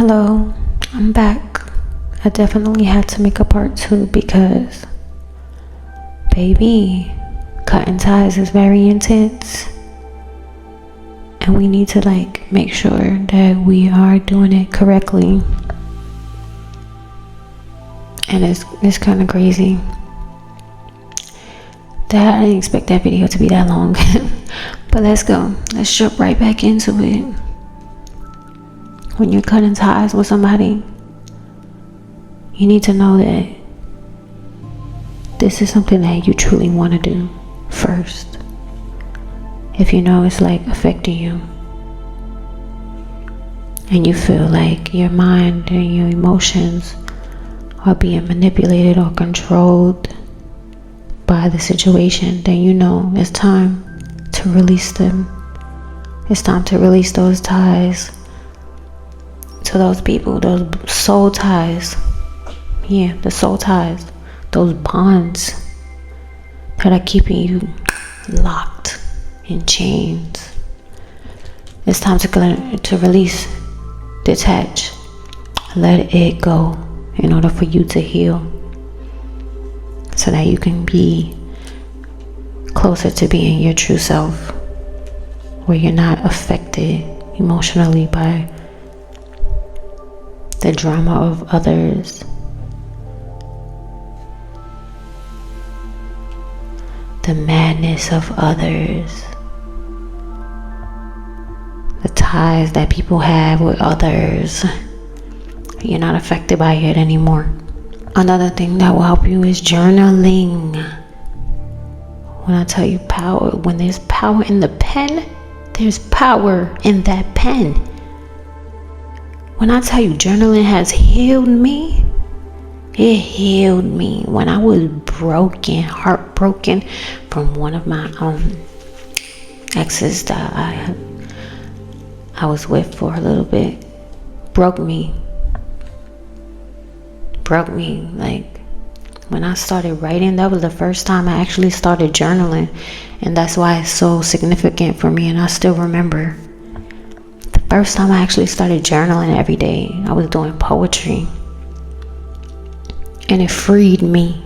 Hello, I'm back. I definitely had to make a part 2 because, baby, cutting ties is very intense. And we need to make sure that we are doing it correctly. And it's kind of crazy that I didn't expect that video to be that long. But let's go. Let's jump right back into it. When you're cutting ties with somebody, you need to know that this is something that you truly want to do first. If you know it's affecting you, and you feel like your mind and your emotions are being manipulated or controlled by the situation, then you know it's time to release them. It's time to release those ties to those people, those soul ties. Yeah, the soul ties, those bonds that are keeping you locked in chains. It's time to release, detach, let it go in order for you to heal, so that you can be closer to being your true self, where you're not affected emotionally by the drama of others, the madness of others, the ties that people have with others. You're not affected by it anymore. Another thing that will help you is journaling. When I tell you power, when there's power in the pen, there's power in that pen. When I tell you journaling has healed me, it healed me when I was heartbroken from one of my exes that I was with for a little bit. Broke me. When I started writing, that was the first time I actually started journaling, and that's why it's so significant for me. And I still remember the first time I actually started journaling every day. I was doing poetry, and it freed me.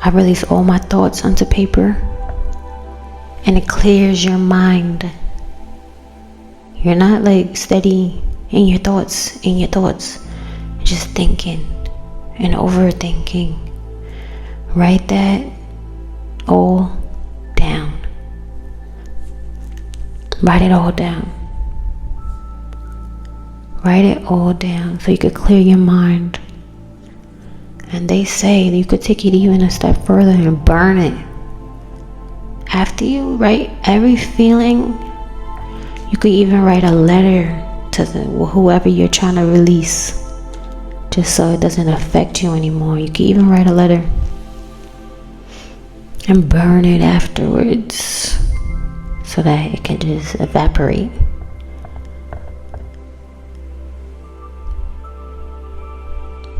I release all my thoughts onto paper, and it clears your mind. You're not steady in your thoughts, just thinking and overthinking. Write that all down. Write it all down. Write it all down so you could clear your mind. And they say you could take it even a step further and burn it. After you write every feeling, you could even write a letter to whoever you're trying to release, just so it doesn't affect you anymore. You could even write a letter and burn it afterwards so that it can just evaporate.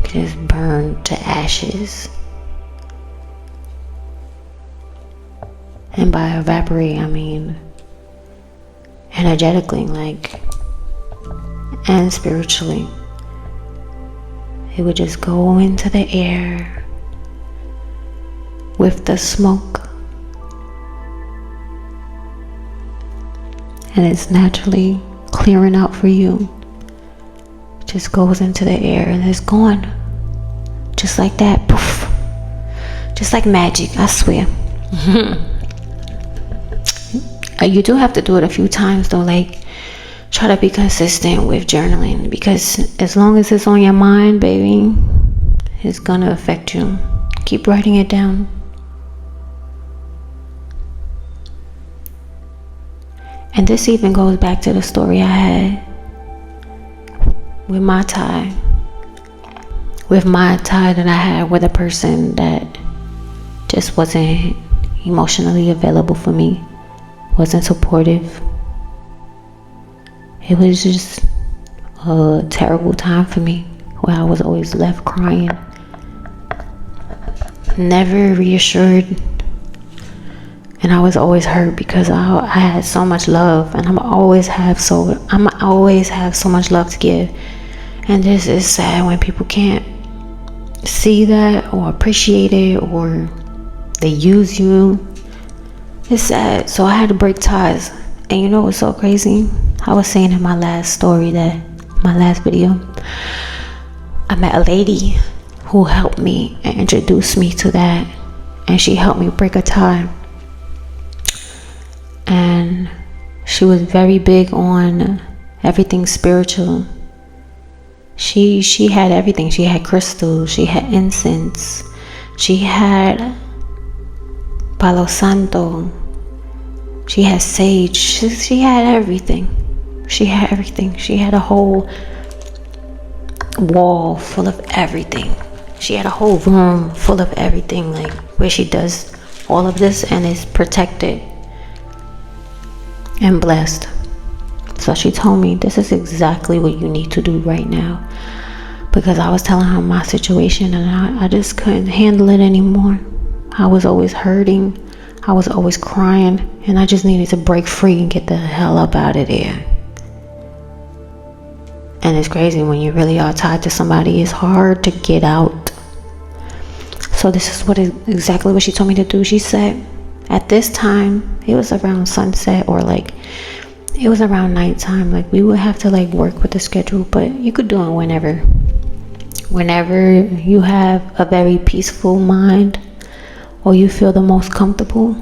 Just burn to ashes. And by evaporate, I mean energetically, and spiritually. It would just go into the air with the smoke, and it's naturally clearing out for you. It just goes into the air and it's gone, just like that. Poof, just like magic, I swear. You do have to do it a few times though. Try to be consistent with journaling, because as long as it's on your mind, baby, it's gonna affect you. Keep writing it down. And this even goes back to the story I had with my tie. With my tie that I had with a person that just wasn't emotionally available for me, wasn't supportive. It was just a terrible time for me, where I was always left crying, never reassured, And I was always hurt because I had so much love, and I'm always have so much love to give. And this is sad when people can't see that or appreciate it, or they use you. It's sad. So I had to break ties. And you know what's so crazy? I was saying in my last video, I met a lady who helped me and introduced me to that, and she helped me break a tie. And she was very big on everything spiritual. She had everything. She had crystals, she had incense, she had Palo Santo, she had sage, she had everything. She had a whole wall full of everything. She had a whole room full of everything, like where she does all of this and is protected and blessed. So she told me, this is exactly what you need to do right now, because I was telling her my situation and I just couldn't handle it anymore. I was always hurting, I was always crying, and I just needed to break free and get the hell up out of there. And it's crazy when you really are tied to somebody, it's hard to get out. So this is exactly what she told me to do. She said at this time, it was around sunset, or like it was around nighttime, like we would have to like work with the schedule, but you could do it whenever you have a very peaceful mind, or you feel the most comfortable.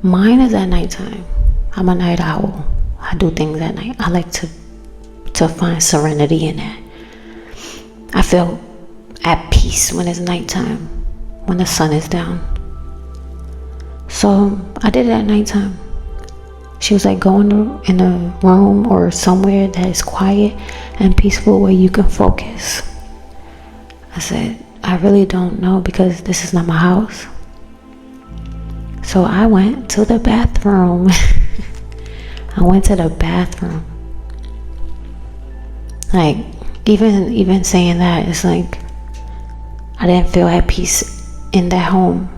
Mine is at nighttime. I'm a night owl. I do things at night. I like to find serenity in that. I feel at peace when it's nighttime, when the sun is down. So I did it at nighttime. She was like, go in a room or somewhere that is quiet and peaceful where you can focus. I said, I really don't know, because this is not my house. So I went to the bathroom. I went to the bathroom. Like, even saying that, it's like I didn't feel at peace in that home.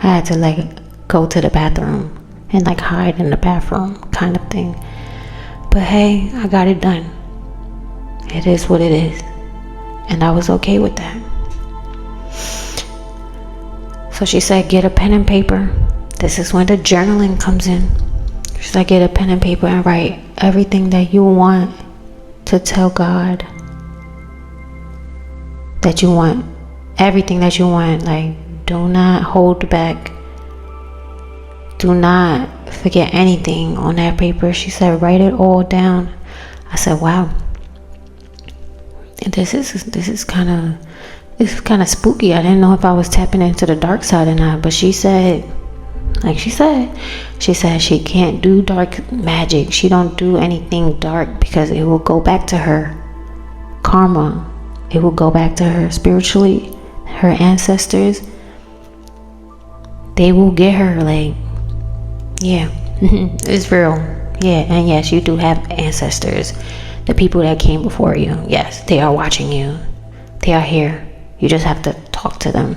I had to like go to the bathroom and like hide in the bathroom kind of thing. But hey, I got it done. It is what it is, and I was okay with that. So she said, get a pen and paper. This is when the journaling comes in. She said, get a pen and paper and write everything that you want to tell God, that you want, everything that you want. Like, do not hold back. Do not forget anything on that paper. She said, write it all down. I said, wow. This is kind of spooky. I didn't know if I was tapping into the dark side or not. But she said she can't do dark magic. She don't do anything dark because it will go back to her. Karma. It will go back to her spiritually. Her ancestors, they will get her. Like, yeah, it's real. Yeah, and yes, you do have ancestors. The people that came before you, yes, they are watching you. They are here. You just have to talk to them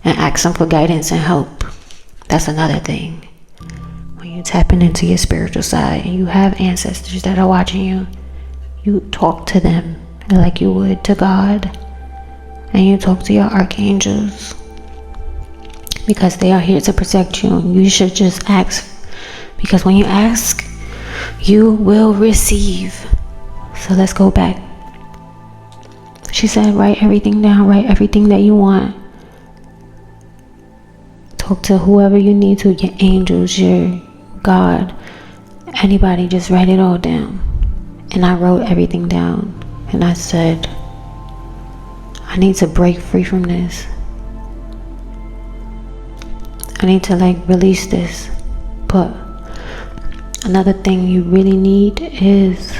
and ask them for guidance and help. That's another thing. When you're tapping into your spiritual side and you have ancestors that are watching you, you talk to them like you would to God, and you talk to your archangels, because they are here to protect you. You should just ask, because when you ask, you will receive. So let's go back. She said, write everything down. Write everything that you want. Talk to whoever you need to, your angels, your God, anybody. Just write it all down. And I wrote everything down. And I said, I need to break free from this. I need to like release this. But another thing you really need is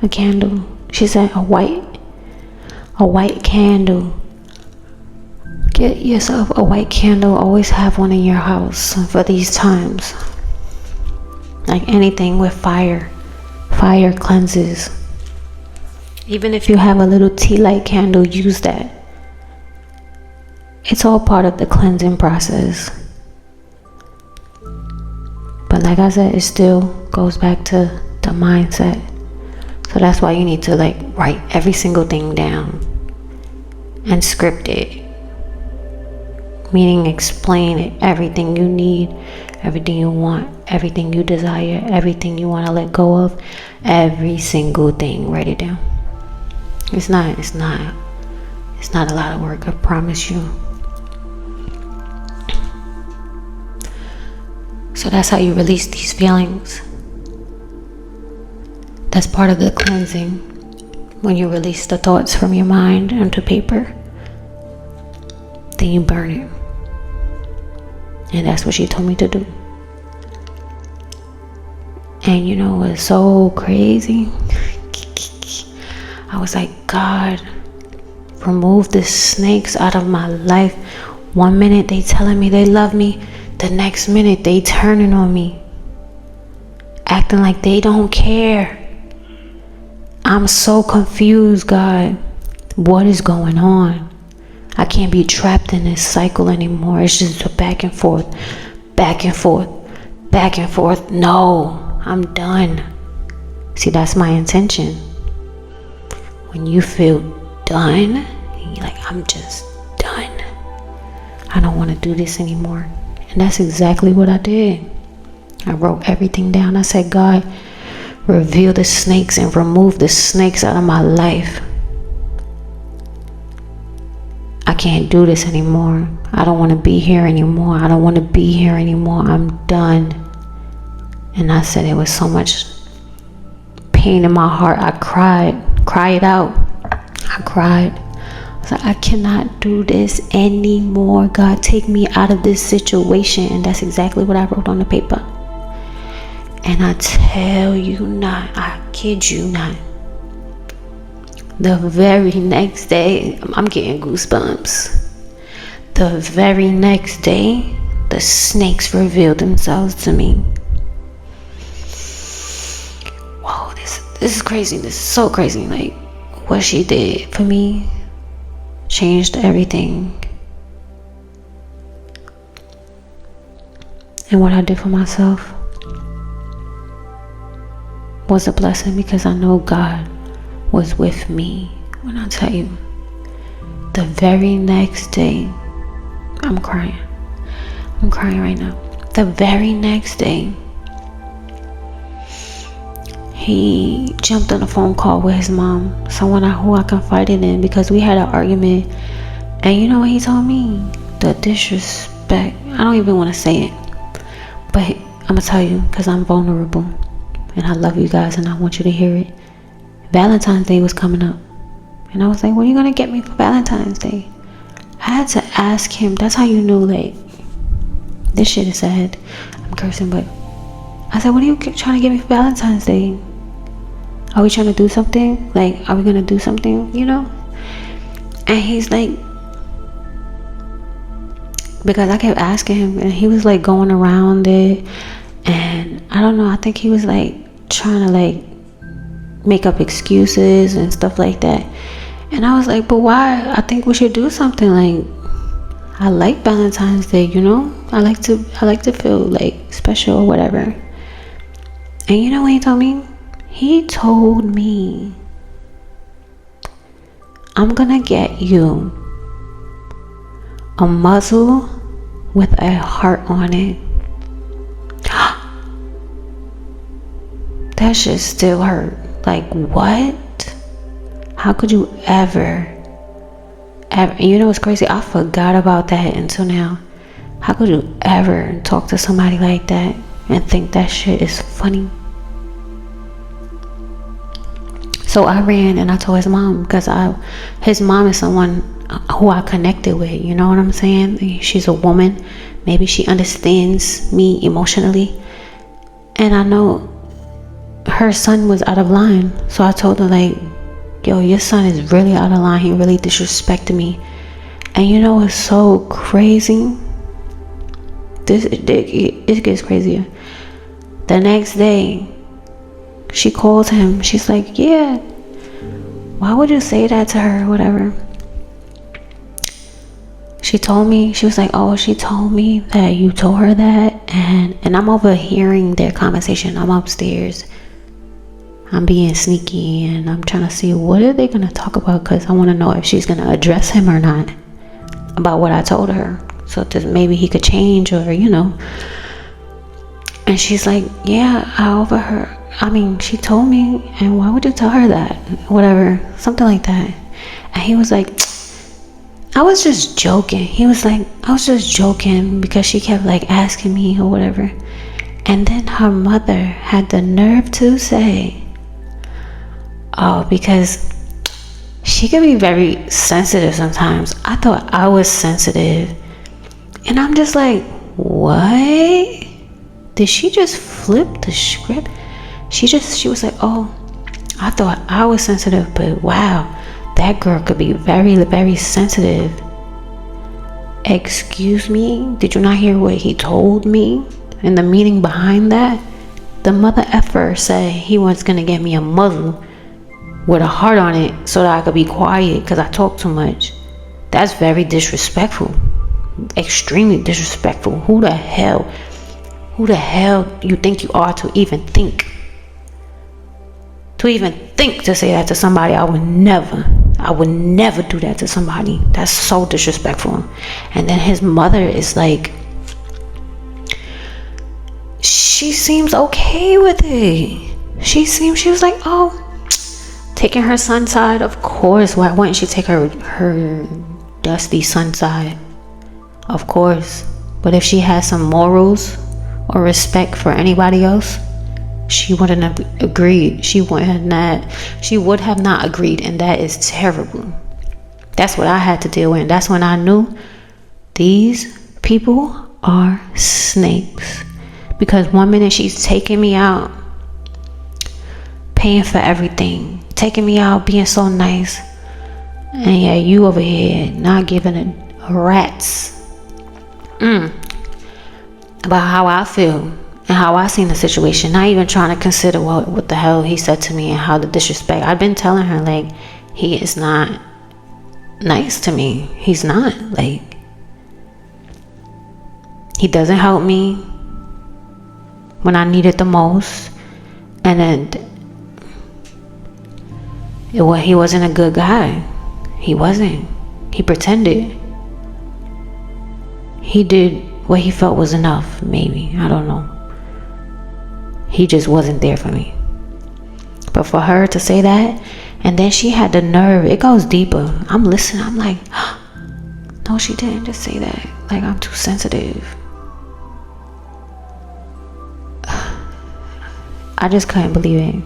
a candle. She said a white candle. Get yourself a white candle. Always have one in your house for these times. Like anything with fire. Fire cleanses. Even if you have a little tea light candle, use that. It's all part of the cleansing process. like I said, it still goes back to the mindset. So that's why you need to like write every single thing down and script it. Meaning explain it, everything you need, everything you want, everything you desire, everything you want to let go of, every single thing. Write it down. It's not a lot of work, I promise you. So that's how you release these feelings. That's part of the cleansing. When you release the thoughts from your mind onto paper, then you burn it. And that's what she told me to do. And you know what's so crazy? I was like, God, remove the snakes out of my life. 1 minute they telling me they love me, the next minute they turning on me, acting like they don't care. I'm so confused, God. What is going on? I can't be trapped in this cycle anymore. It's just a back and forth, back and forth, back and forth. No, I'm done. See, that's my intention. When you feel done, you're like, I'm just done. I don't want to do this anymore. And that's exactly what I did. I wrote everything down. I said, God, reveal the snakes and remove the snakes out of my life. I can't do this anymore. I don't want to be here anymore. I don't want to be here anymore. I'm done. And I said, it was so much pain in my heart. I cried it out. I cried. I was like, I cannot do this anymore. God, take me out of this situation. And that's exactly what I wrote on the paper. And I tell you not, I kid you not, the very next day, I'm getting goosebumps. The very next day, the snakes revealed themselves to me. Whoa, this is crazy. This is so crazy. Like, what she did for me changed everything. And what I did for myself was a blessing, because I know God was with me. When I tell you, the very next day, I'm crying right now. The very next day, he jumped on a phone call with his mom, someone who I confided in, because we had an argument. And you know what he told me? The disrespect. I don't even want to say it, but I'm gonna tell you, because I'm vulnerable and I love you guys and I want you to hear it. Valentine's Day was coming up, and I was like, what are you gonna get me for Valentine's Day? I had to ask him. That's how you know, like, this shit is sad. I'm cursing, but I said, what are you trying to get me for Valentine's Day? Are we trying to do something? Like, are we gonna do something, you know? And he's like, because I kept asking him, and he was like going around it, and I don't know, I think he was like trying to like make up excuses and stuff like that. And I was like, but why? I think we should do something. Like, I like Valentine's Day, you know? I like to feel like special or whatever. And you know what he told me? He told me, I'm gonna get you a muzzle with a heart on it. That shit still hurt. Like, what? How could you ever? You know what's crazy? I forgot about that until now. How could you ever talk to somebody like that and think that shit is funny? So I ran and I told his mom, because his mom is someone who I connected with. You know what I'm saying? She's a woman. Maybe she understands me emotionally. And I know her son was out of line. So I told her, like, yo, your son is really out of line. He really disrespected me. And you know what's so crazy? It gets crazier. The next day, she calls him. She's like, yeah, why would you say that to her or whatever? She told me, she was like, oh, she told me that you told her that. And I'm overhearing their conversation. I'm upstairs. I'm being sneaky and I'm trying to see what are they going to talk about, because I want to know if she's going to address him or not about what I told her. So that maybe he could change or, And she's like, yeah, she told me, and why would you tell her that? Whatever, something like that. And he was like, I was just joking. He was like, I was just joking, because she kept like asking me or whatever. And then her mother had the nerve to say, oh, because she could be very sensitive sometimes. I thought I was sensitive. And I'm just like, what? Did she just flip the script? She was like, oh, I thought I was sensitive, but wow, that girl could be very, very sensitive. Excuse me? Did you not hear what he told me? And the meaning behind that? The mother effer said he was going to get me a muzzle with a heart on it so that I could be quiet because I talk too much. That's very disrespectful. Extremely disrespectful. Who the hell you think you are to even think? To say that to somebody? I would never do that to somebody. That's so disrespectful. And then his mother is like, she seems okay with it. She was like, oh, taking her son's side, of course. Why wouldn't she take her dusty son's side? Of course. But if she has some morals or respect for anybody else, she wouldn't have agreed. She would have not agreed, and that is terrible. That's what I had to deal with, and that's when I knew these people are snakes. Because one minute she's taking me out, paying for everything, taking me out, being so nice, and yeah, you over here not giving a rat's about how I feel and how I seen the situation, not even trying to consider what the hell he said to me and how the disrespect. I've been telling her, like, he is not nice to me. He's not. Like, he doesn't help me when I need it the most. And then he wasn't a good guy. He wasn't. He pretended. He did what he felt was enough, maybe. I don't know. He just wasn't there for me. But for her to say that, and then she had the nerve, it goes deeper. I'm listening. I'm like, no, she didn't just say that. Like, I'm too sensitive. I just couldn't believe it.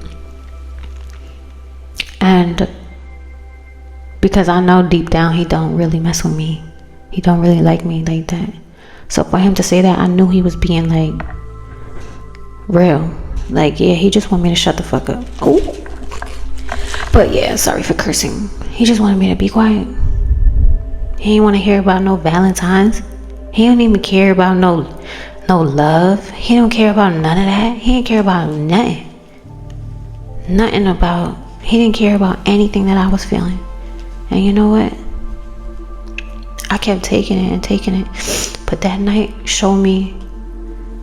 And because I know deep down he don't really mess with me. He don't really like me like that. So for him to say that, I knew he was being like real. Like, yeah, he just wanted me to shut the fuck up. Oh, but yeah, sorry for cursing. He just wanted me to be quiet. He didn't want to hear about no Valentine's. He don't even care about no love. He don't care about none of that. He didn't care about nothing. He didn't care about anything that I was feeling. And you know what? I kept taking it. But that night showed me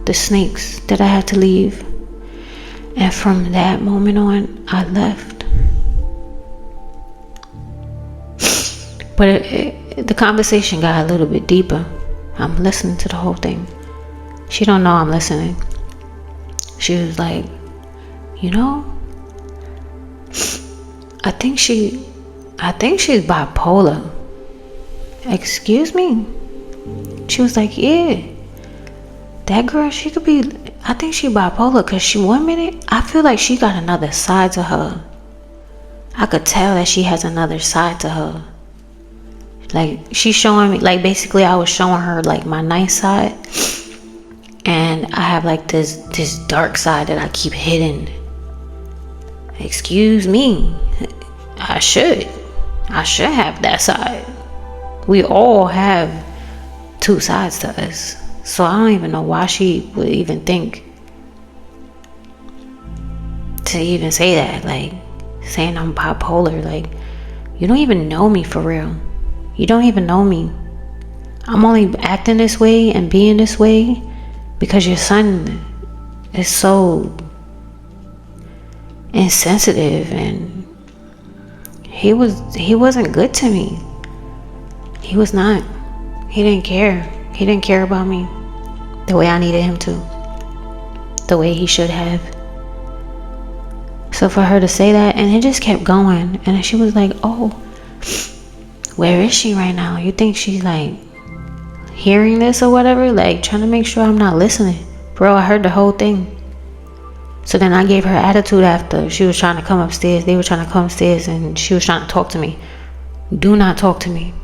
the snakes that I had to leave. And from that moment on, I left. But the conversation got a little bit deeper. I'm listening to the whole thing. She don't know I'm listening. She was like, I think she's bipolar. Excuse me? She was like, yeah, that girl, she could be, I think she bipolar, because one minute, I feel like she got another side to her. I could tell that she has another side to her. Like, she's showing me, like, basically I was showing her, like, my nice side, and I have, like, this dark side that I keep hidden. Excuse me. I should have that side. We all have two sides to us. So I don't even know why she would even think to even say that. Like, saying I'm bipolar. Like, you don't even know me for real. You don't even know me. I'm only acting this way and being this way because your son is so insensitive, and he wasn't good to me. He was not. He didn't care. He didn't care about me the way I needed him to, the way he should have. So for her to say that, and it just kept going, and she was like, oh, where is she right now? You think she's like hearing this or whatever, like trying to make sure I'm not listening? Bro, I heard the whole thing. So then I gave her attitude after she was trying to come upstairs. They were trying to come upstairs and she was trying to talk to me. Do not talk to me.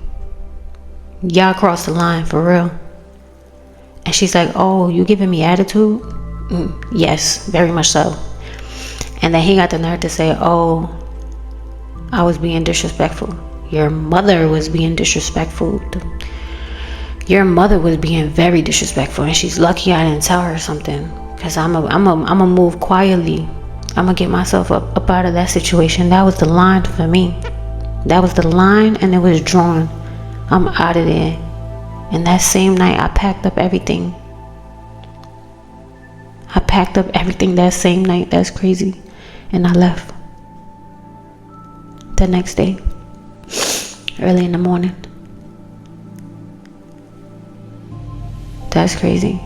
Y'all crossed the line for real. And she's like, oh, you giving me attitude? Yes, very much so. And then he got the nerve to say, oh, I was being disrespectful. Your mother was being disrespectful. Your mother was being very disrespectful, and she's lucky I didn't tell her something. Because I'm a move quietly. I'm going to get myself up out of that situation. That was the line for me. That was the line, and it was drawn. I'm out of there. And that same night, I packed up everything. I packed up everything that same night. That's crazy. And I left. The next day. Early in the morning. That's crazy.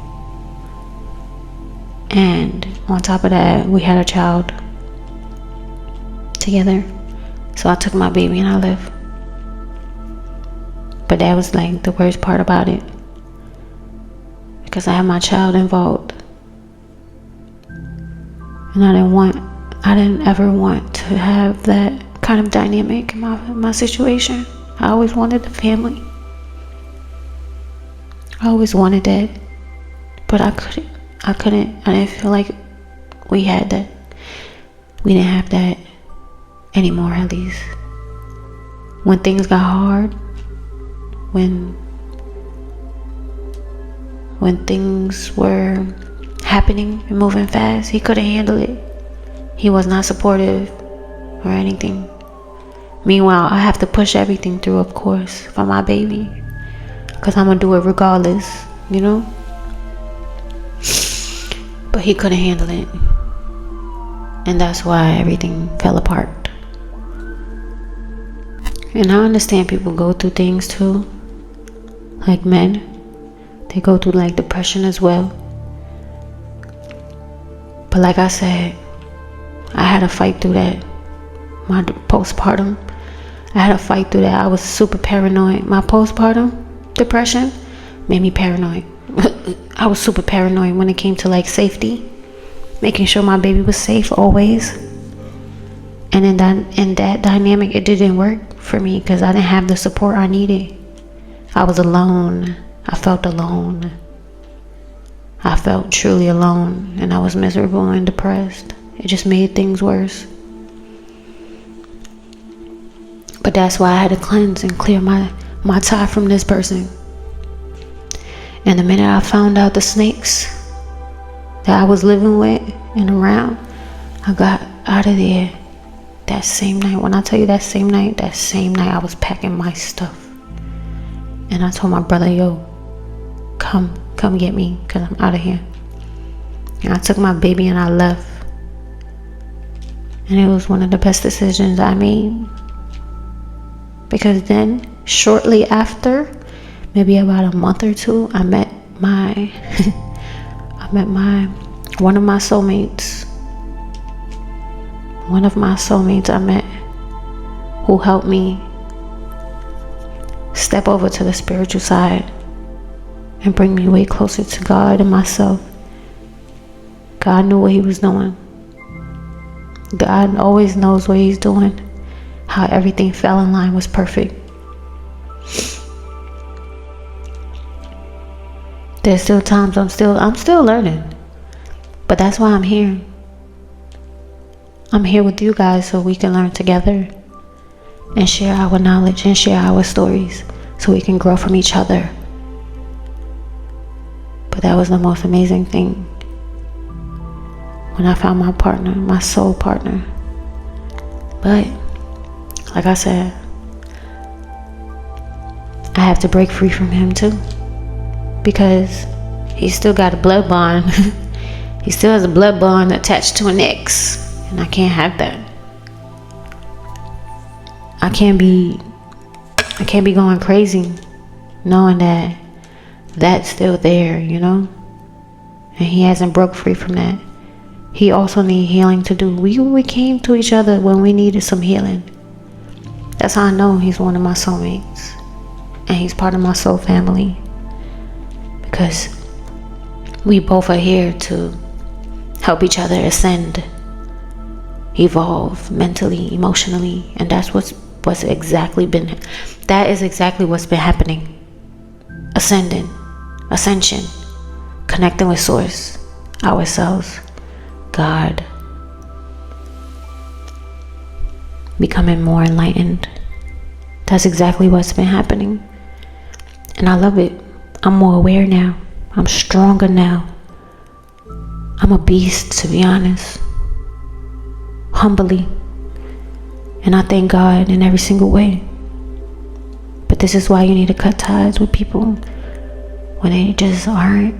And on top of that, we had a child together. So I took my baby and I left. But that was like the worst part about it, because I had my child involved, and I didn't ever want to have that kind of dynamic in my situation. I always wanted a family. I always wanted that, but I couldn't. I didn't feel like we had that. We didn't have that anymore, at least. When things got hard, when things were happening and moving fast, he couldn't handle it. He was not supportive or anything. Meanwhile, I have to push everything through, of course, for my baby, because I'm gonna do it regardless, you know. But he couldn't handle it, and that's why everything fell apart. And I understand people go through things too, like men. They go through like depression as well. But like I said, I had to fight through that. My postpartum, I had to fight through that. I was super paranoid. My postpartum depression made me paranoid. I was super paranoid when it came to like safety, making sure my baby was safe always. And in that dynamic, it didn't work for me because I didn't have the support I needed. I was alone. I felt alone. I felt truly alone, and I was miserable and depressed. It just made things worse. But that's why I had to cleanse and clear my tie from this person. And the minute I found out the snakes that I was living with and around, I got out of there. That same night, when I tell you that same night I was packing my stuff. And I told my brother, yo, come get me, because I'm out of here. And I took my baby and I left. And it was one of the best decisions I made. Because then, shortly after, maybe about a month or two, I met one of my soulmates. One of my soulmates I met, who helped me step over to the spiritual side and bring me way closer to God and myself. God knew what he was doing. God always knows what he's doing. How everything fell in line was perfect. There's still times I'm still learning. But that's why I'm here. I'm here with you guys so we can learn together and share our knowledge and share our stories so we can grow from each other. But that was the most amazing thing when I found my partner, my soul partner. But like I said, I have to break free from him too, because he still got a blood bond. He still has a blood bond attached to an ex, and I can't have that. I can't be going crazy knowing that that's still there, and he hasn't broke free from that. He also needs healing to do. We came to each other when we needed some healing. That's how I know he's one of my soulmates, and he's part of my soul family, because we both are here to help each other ascend, evolve mentally, emotionally, and that's that is exactly what's been happening. Ascension, connecting with source, ourselves, God, becoming more enlightened. That's exactly what's been happening, and I love it. I'm more aware now. I'm stronger now. I'm a beast, to be honest, humbly, and I thank God in every single way. But this is why you need to cut ties with people when they just aren't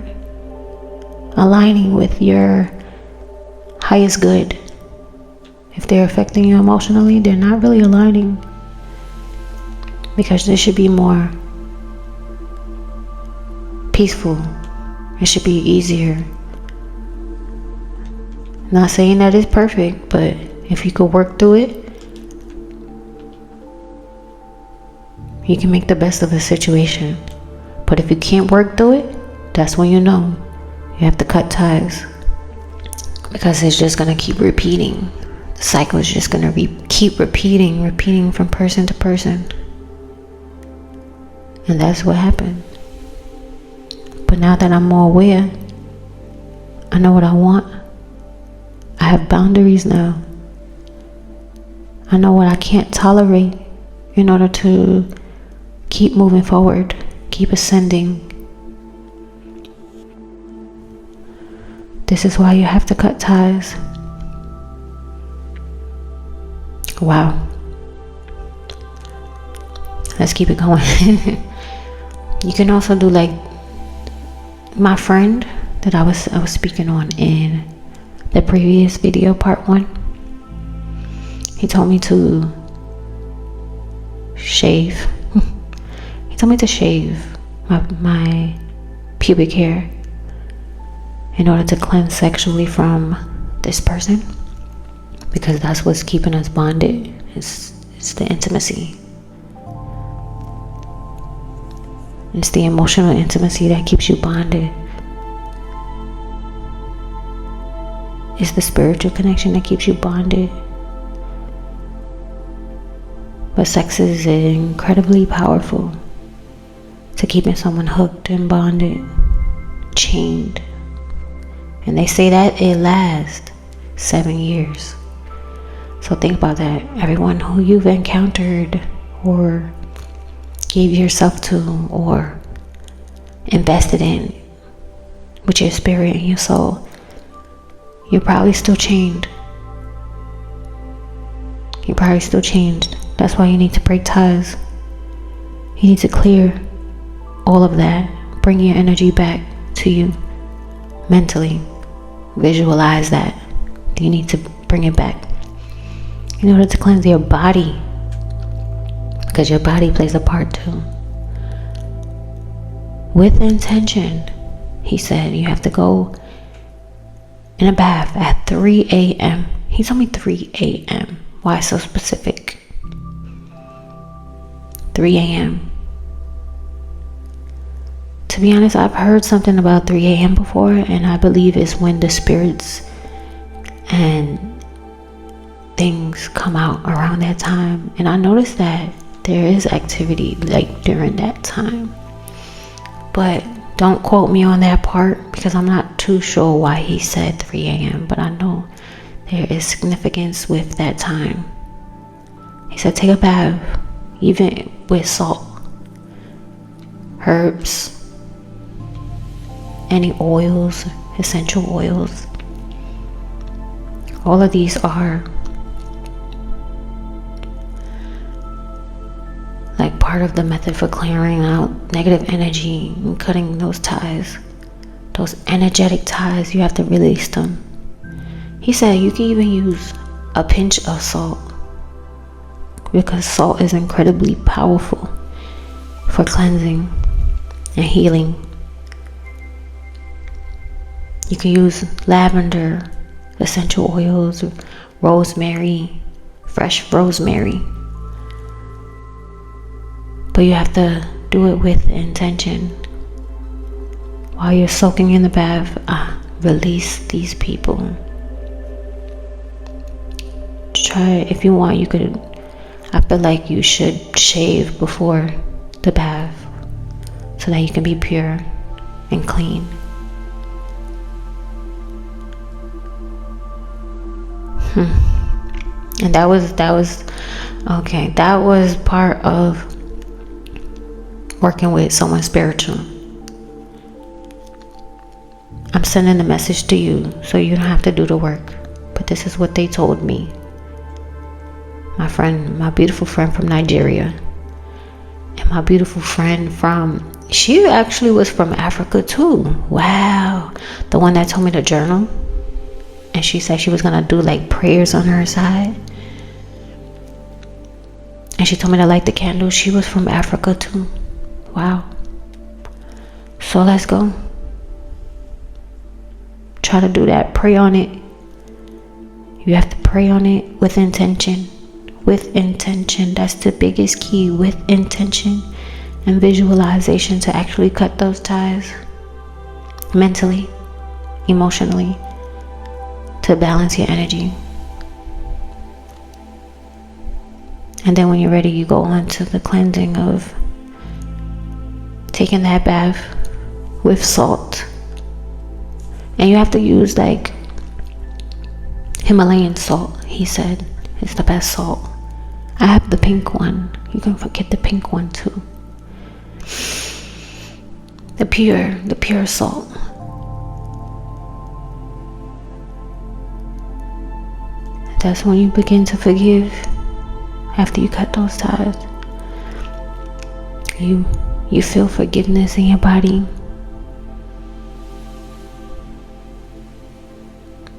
aligning with your highest good. If they're affecting you emotionally, they're not really aligning, because this should be more peaceful. It should be easier. Not saying that it's perfect, but if you could work through it, you can make the best of a situation. But if you can't work through it, that's when you know you have to cut ties, because it's just going to keep repeating. The cycle is just going to keep repeating from person to person. And that's what happened. But now that I'm more aware, I know what I want. I have boundaries now. I know what I can't tolerate in order to keep moving forward, keep ascending. This is why you have to cut ties. Wow. Let's keep it going. You can also do like my friend that I was speaking on in the previous video, part 1. He told me to shave. He told me to shave my pubic hair in order to cleanse sexually from this person, because that's what's keeping us bonded. It's the intimacy. It's the emotional intimacy that keeps you bonded. It's the spiritual connection that keeps you bonded. But sex is incredibly powerful to keeping someone hooked and bonded, chained. And they say that it lasts 7 years. So think about that. Everyone who you've encountered or gave yourself to or invested in with your spirit and your soul, you're probably still chained. You're probably still changed. That's why you need to break ties. You need to clear all of that. Bring your energy back to you mentally. Visualize that. You need to bring it back in order to cleanse your body, because your body plays a part too. With intention, he said you have to go in a bath at 3 a.m. He told me 3 a.m. Why so specific? 3 a.m. To be honest, I've heard something about 3 a.m. before, and I believe it's when the spirits and things come out around that time. And I noticed that there is activity like during that time. But don't quote me on that part, because I'm not too sure why he said 3 a.m. But I know there is significance with that time. He said take a bath, even with salt, herbs, any oils, essential oils. All of these are like part of the method for clearing out negative energy and cutting those ties, those energetic ties. You have to release them. He said you can even use a pinch of salt, because salt is incredibly powerful for cleansing and healing. You can use lavender, essential oils, rosemary, fresh rosemary. But you have to do it with intention. While you're soaking in the bath, release these people. Try, if you want, you could, I feel like you should shave before the bath so that you can be pure and clean. And that was okay. That was part of working with someone spiritual. I'm sending the message to you so you don't have to do the work. But this is what they told me. My beautiful friend from Nigeria, and my beautiful friend she actually was from Africa too. Wow. The one that told me to journal. And she said she was gonna do like prayers on her side. And she told me to light the candles. She was from Africa too. Wow. So let's go. Try to do that. Pray on it. You have to pray on it with intention. With intention. That's the biggest key. With intention and visualization to actually cut those ties. Mentally, emotionally. To balance your energy. And then when you're ready, you go on to the cleansing of taking that bath with salt. And you have to use like Himalayan salt. He said it's the best salt. I have the pink one. You can forget the pink one too. The pure salt. That's when you begin to forgive. After you cut those ties, you feel forgiveness in your body.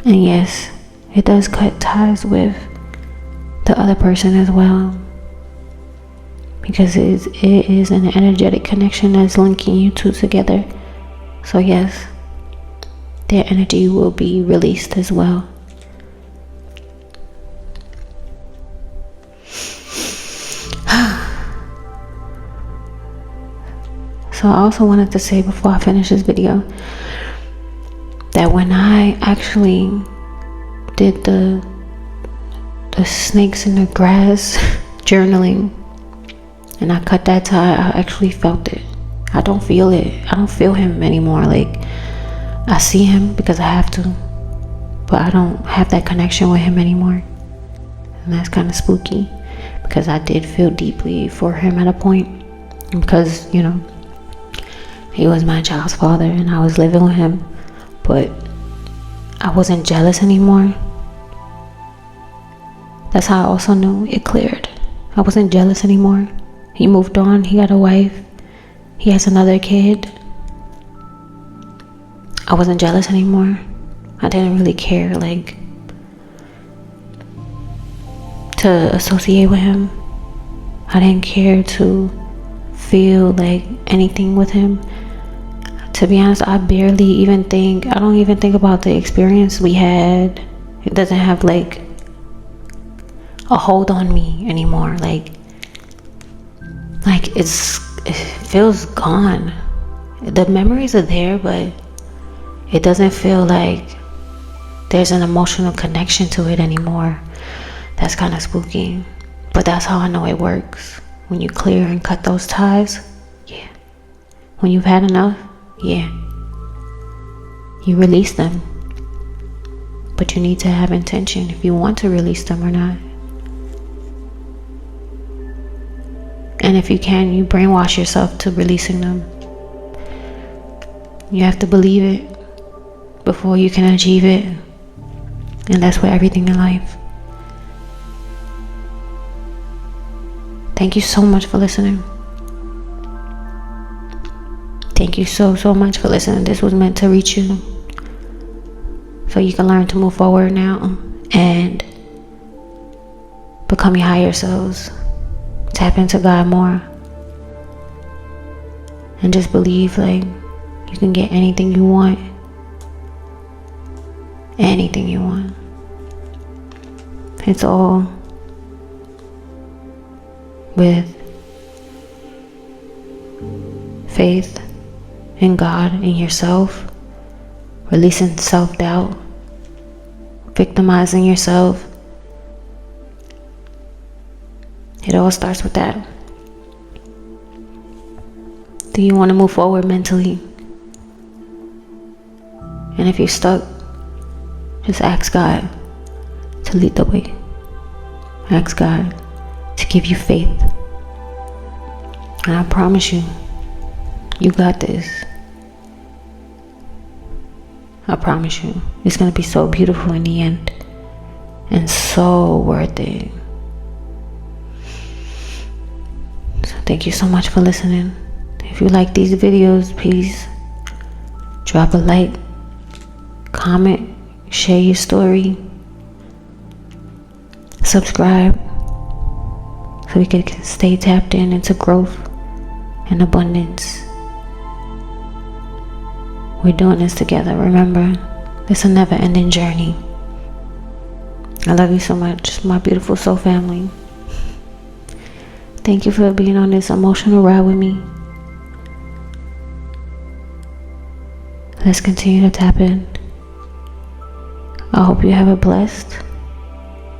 And yes, it does cut ties with the other person as well, because it is an energetic connection that's linking you two together. So yes, their energy will be released as well. So I also wanted to say before I finish this video that when I actually did the snakes in the grass journaling and I cut that tie, I actually felt it. I don't feel it. I don't feel him anymore. Like, I see him because I have to, but I don't have that connection with him anymore. And that's kind of spooky, because I did feel deeply for him at a point, because he was my child's father and I was living with him, but I wasn't jealous anymore. That's how I also knew it cleared. I wasn't jealous anymore. He moved on. He got a wife. He has another kid. I wasn't jealous anymore. I didn't really care, like, to associate with him. I didn't care to feel like anything with him. To be honest, I don't even think about the experience we had. It doesn't have like a hold on me anymore. Like it feels gone. The memories are there, but it doesn't feel like there's an emotional connection to it anymore. That's kind of spooky, but that's how I know it works. When you clear and cut those ties, yeah. When you've had enough, yeah, you release them. But you need to have intention if you want to release them or not. And if you can, you brainwash yourself to releasing them. You have to believe it before you can achieve it. And that's with everything in life. Thank you so much for listening. Thank you so much for listening. This was meant to reach you, so you can learn to move forward now and become your higher selves. Tap into God more. And just believe like you can get anything you want. Anything you want. It's all with faith in God and yourself, releasing self-doubt, victimizing yourself. It all starts with that. Do you want to move forward mentally? And if you're stuck, just ask God to lead the way. Ask God to give you faith. And I promise you, you got this. I promise you, it's going to be so beautiful in the end. And so worth it. So thank you so much for listening. If you like these videos, please drop a like, comment, share your story, subscribe, so we can stay tapped into growth and abundance. We're doing this together. Remember, it's a never-ending journey. I love you so much, my beautiful soul family. Thank you for being on this emotional ride with me. Let's continue to tap in. I hope you have a blessed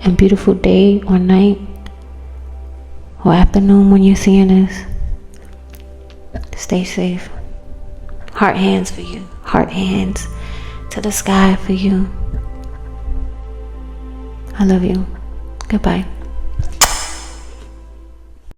and beautiful day or night or afternoon when you're seeing this. Stay safe. Heart hands for you. Heart hands to the sky for you. I love you. Goodbye.